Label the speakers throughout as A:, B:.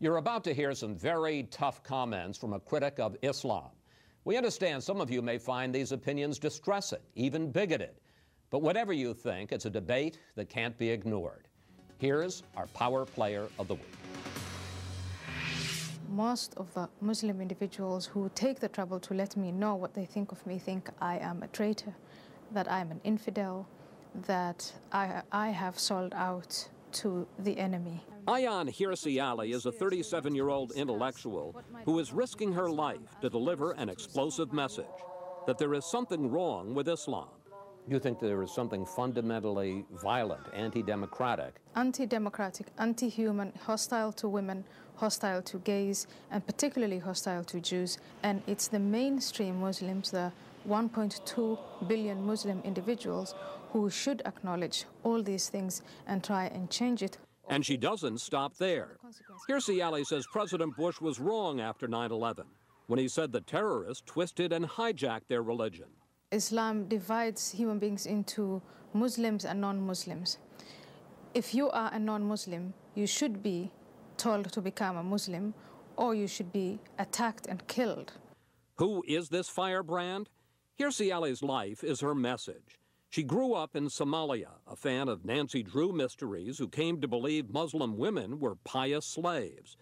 A: You're about to hear some very tough comments from a critic of Islam. We understand some of you may find these opinions distressing, even bigoted. But whatever you think, it's a debate that can't be ignored. Here's our power player of the week.
B: Most of the Muslim individuals who take the trouble to let me know what they think of me think I am a traitor, that I'm an infidel, that I have sold out to the enemy.
A: Ayaan Hirsi Ali is a 37-year-old intellectual who is risking her life to deliver an explosive message that there is something wrong with Islam. You think there is something fundamentally violent, anti-democratic?
B: Anti-democratic, anti-human, hostile to women, hostile to gays, and particularly hostile to Jews. And it's the mainstream Muslims, the 1.2 billion Muslim individuals, who should acknowledge all these things and try and change it.
A: And she doesn't stop there. Hirsi Ali says President Bush was wrong after 9/11 when he said the terrorists twisted and hijacked their religion.
B: Islam divides human beings into Muslims and non-Muslims. If you are a non-Muslim, you should be told to become a Muslim, or you should be attacked and killed.
A: Who is this firebrand? Hirsi Ali's life is her message. She grew up in Somalia, a fan of Nancy Drew mysteries who came to believe Muslim women were pious slaves.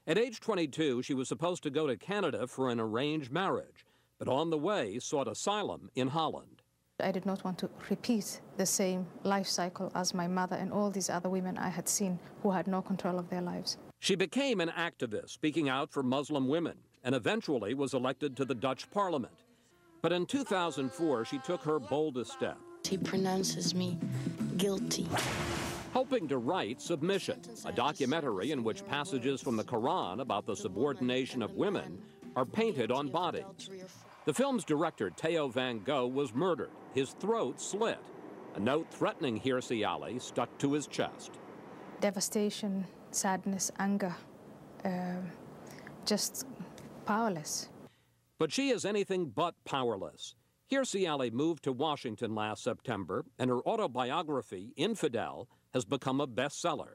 A: At age 22, she was supposed to go to Canada for an arranged marriage, but on the way sought asylum in Holland.
B: I did not want to repeat the same life cycle as my mother and all these other women I had seen who had no control of their lives.
A: She became an activist speaking out for Muslim women and eventually was elected to the Dutch parliament. But in 2004, she took her boldest step.
C: He pronounces me guilty.
A: Helping to write Submission, a documentary in which passages from the Quran about the subordination of women are painted on bodies. The film's director, Theo Van Gogh, was murdered, his throat slit. A note threatening Hirsi Ali stuck to his chest.
B: Devastation, sadness, anger, just powerless.
A: But she is anything but powerless. Hirsi Ali moved to Washington last September, and her autobiography, Infidel, has become a bestseller.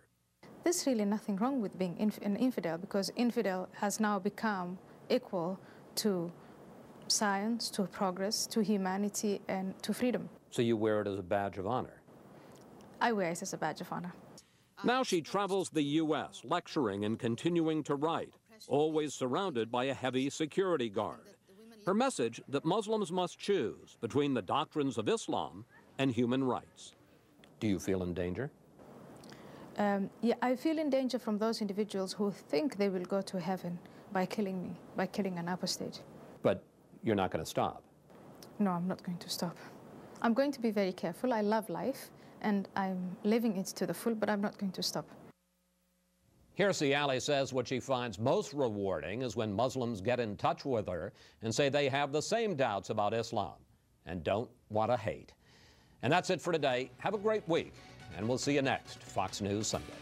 B: There's really nothing wrong with being an infidel, because infidel has now become equal to science, to progress, to humanity, and to freedom.
A: So you wear it as a badge of honor?
B: I wear it as a badge of honor.
A: Now she travels the U.S., lecturing and continuing to write, always surrounded by a heavy security guard. Her message that Muslims must choose between the doctrines of Islam and human rights. Do you feel in danger?
B: Yeah, I feel in danger from those individuals who think they will go to heaven by killing me, by killing an apostate.
A: But you're not going to stop?
B: No, I'm not going to stop. I'm going to be very careful. I love life, and I'm living it to the full, but I'm not going to stop.
A: Hirsi Ali says what she finds most rewarding is when Muslims get in touch with her and say they have the same doubts about Islam and don't want to hate. And that's it for today. Have a great week, and we'll see you next Fox News Sunday.